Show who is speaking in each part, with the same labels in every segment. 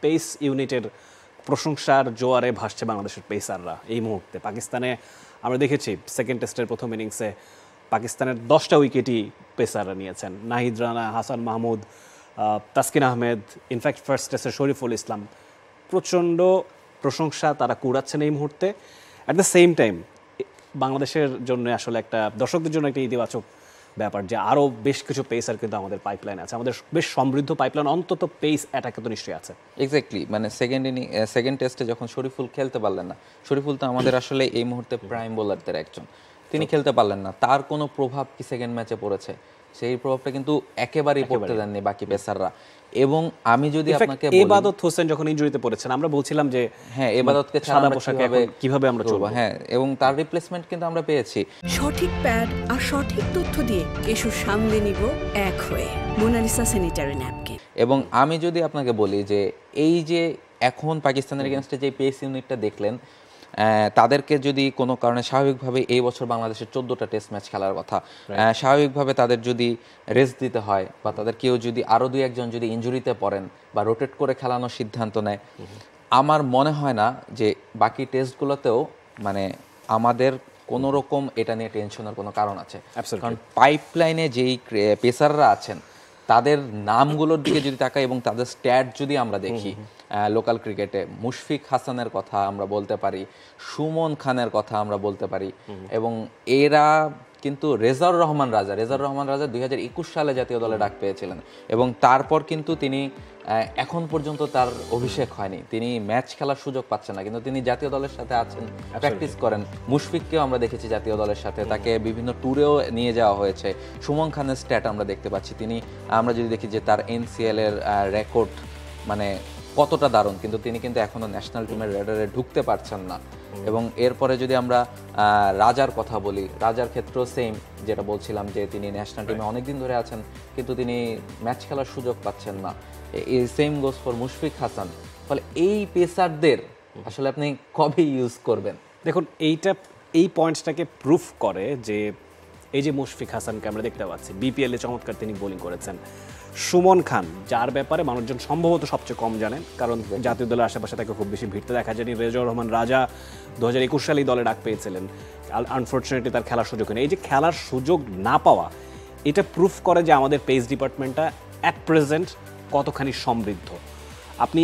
Speaker 1: Pace ইউনিটের প্রশংসার জোয়ারে ভাসছে বাংলাদেশের পেসাররা এই মুহূর্তে। পাকিস্তানে আমরা দেখেছি সেকেন্ড টেস্টের প্রথম ইনিংসে পাকিস্তানের 10টা উইকেটই পেসাররা নিয়েছেন। নাহিদ রানা, হাসান মাহমুদ, তাসকিন আহমেদ, ইনফ্যাক্ট ফার্স্ট টেস্টের শরীফুল ইসলাম, প্রচণ্ড প্রশংসা তারা কুড়াচ্ছেন এই মুহূর্তে। অ্যাট দ্য সেম টাইম বাংলাদেশের জন্য আসলে একটা দর্শকদের জন্য একটা ইতিবাচক ব্যাপার যে আরও বেশ কিছু পেসার কিন্তু আমাদের পাইপলাইন আছে, আমাদের বেশ সমৃদ্ধ পাইপলাইন, অন্তত পেস অ্যাটাকে তো নিশ্চয়ই আছে।
Speaker 2: এক্স্যাক্টলি, মানে সেকেন্ড টেস্টে যখন শরীফুল খেলতে পারলেন না, শরীফুল তো আমাদের আসলে এই মুহূর্তে প্রাইম বোলারদের একজন, তিনি খেলতে পারলেন না, তার কোনো প্রভাব কি সেকেন্ড ম্যাচে পড়েছে? সেই প্রভাবটা কিন্তু একেবারেই পড়তে দেননি বাকি পেসাররা। এবং আমি যদি আপনাকে বলি,
Speaker 1: ইবাদত হোসেন যখন ইনজুরিতে পড়েছেন আমরা বলছিলাম যে
Speaker 2: হ্যাঁ, ইবাদতকে
Speaker 1: সাদা পোশাকে কিভাবে আমরা চলবো,
Speaker 2: হ্যাঁ, এবং তার রিপ্লেসমেন্ট কিন্তু আমরা পেয়েছি।
Speaker 3: সঠিক প্যাড আর সঠিক তথ্য দিয়ে কেশুর সামলে নিব এক হয়ে মোনালিসা স্যানিটারি ন্যাপকিন।
Speaker 2: এবং আমি যদি আপনাকে বলি যে এই যে এখন পাকিস্তানের এগেনস্টে যে পেস ইউনিটটা দেখলেন, তাদেরকে যদি কোনো কারণে স্বাভাবিকভাবে এই বছর বাংলাদেশের 14টা টেস্ট ম্যাচ খেলার কথা, স্বাভাবিকভাবে তাদের যদি রেস্ট দিতে হয় বা তাদের কেউ যদি আরও 2-1 যদি ইনজুরিতে পড়েন বা রোটেট করে খেলানোর সিদ্ধান্ত নেয়, আমার মনে হয় না যে বাকি টেস্টগুলোতেও মানে আমাদের কোনো রকম এটা নিয়ে টেনশনের কোনো কারণ আছে। কারণ পাইপলাইনে যেই পেসাররা আছেন তাদের নামগুলোর দিকে যদি তাকাই এবং তাদের স্ট্যাট যদি আমরা দেখি, লোকাল ক্রিকেটে মুশফিক হাসানের কথা আমরা বলতে পারি, সুমন খানের কথা আমরা বলতে পারি, এবং এরা কিন্তু রেজাউর রহমান রাজা 2021 সালে জাতীয় দলে ডাক পেয়েছিলেন এবং তারপর কিন্তু তিনি এখন পর্যন্ত তার অভিষেক হয়নি, তিনি ম্যাচ খেলার সুযোগ পাচ্ছেন না, কিন্তু তিনি জাতীয় দলের সাথে আছেন, প্র্যাকটিস করেন। মুশফিককেও আমরা দেখেছি জাতীয় দলের সাথে, তাকে বিভিন্ন ট্যুরেও নিয়ে যাওয়া হয়েছে। সুমন খানের স্ট্যাট আমরা দেখতে পাচ্ছি, তিনি আমরা যদি দেখি যে তার এনসিএল এর রেকর্ড মানে কতটা দারুণ, কিন্তু তিনি কিন্তু এখনো ন্যাশনাল টিমের রেডারে ঢুকতে পারছেন না। এবং এরপরে যদি আমরা রাজার কথা বলি, রাজার ক্ষেত্রেও সেম, যেটা বলছিলাম যে তিনি ন্যাশনাল টিমে অনেকদিন ধরে আছেন কিন্তু তিনি ম্যাচ খেলার সুযোগ পাচ্ছেন না। এই same goes for Mushfiq Hasan. ফলে এই পেসারদের আসলে আপনি কবে ইউজ করবেন?
Speaker 1: দেখুন, এই পয়েন্টসটাকে প্রুফ করে যে এই যে মুশফিক হাসানকে আমরা দেখতে পাচ্ছি বিপিএল এ চমৎকার তিনি বোলিং করেছেন। সুমন খান, যার ব্যাপারে মানুষজন সম্ভবত সবচেয়ে কম জানেন, কারণ জাতীয় দলের আশেপাশে তাকে খুব বেশি ভিড়তে দেখা যায়নি। রেজাউর রহমান রাজা 2021 সালেই দলে ডাক পেয়েছিলেন, আনফর্চুনেটলি তার খেলার সুযোগ নেই। এই যে খেলার সুযোগ না পাওয়া, এটা প্রুফ করে যে আমাদের পেস ডিপার্টমেন্টটা অ্যাট প্রেজেন্ট কতখানি সমৃদ্ধ। আপনি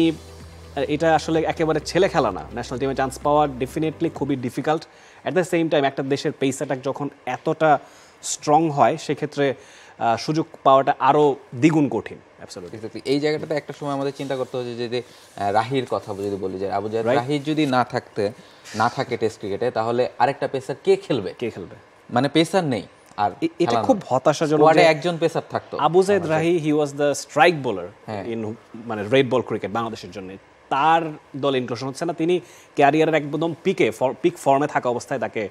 Speaker 1: এটা আসলে একেবারে ছেলে খেলা না, ন্যাশনাল টিমে চান্স পাওয়া ডেফিনেটলি খুবই difficult. At the same time একটা দেশের পেস অ্যাটাক যখন এতটা স্ট্রং হয় সেক্ষেত্রে সুযোগ পাওয়াটা আরও দ্বিগুণ কঠিন।
Speaker 2: অ্যাবসলিউটলি। এই জায়গাটাতে একটা সময় আমাদের চিন্তা করতে হচ্ছে যে রাহির কথা যদি বলি, যে আবু জাহেদ রাহির যদি না থাকে টেস্ট ক্রিকেটে, তাহলে আরেকটা পেসার কে খেলবে? মানে পেসার নেই। আর
Speaker 1: এটা খুব হতাশাজনক
Speaker 2: যে একজন পেসার থাকতো।
Speaker 1: Abu Jayed Rahi, he was the strike bowler in মানে রেড বল ক্রিকেট বাংলাদেশের জন্য। তার দল ইনক্লুশন হচ্ছে না, তিনি ক্যারিয়ারের একদম পিক ফর্মে থাকা অবস্থায় তাকে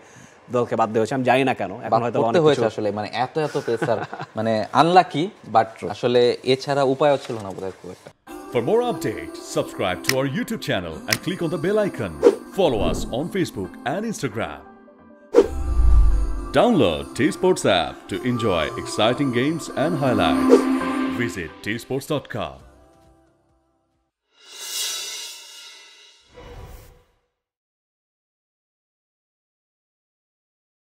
Speaker 1: দলকে বাদ দেওয়া হয়েছে। আমি জানি না কেন, এখন হয়তো অনেক
Speaker 2: হয়েছে আসলে, মানে এত পেসার মানে আনলাকি, বাট আসলে এছাড়া উপায়ও ছিল না বোধহয় খুব একটা।
Speaker 4: For more updates, subscribe to our YouTube channel and click on the bell icon. Follow us on Facebook and Instagram. Download T-Sports app to enjoy exciting games and highlights. Visit tsports.com.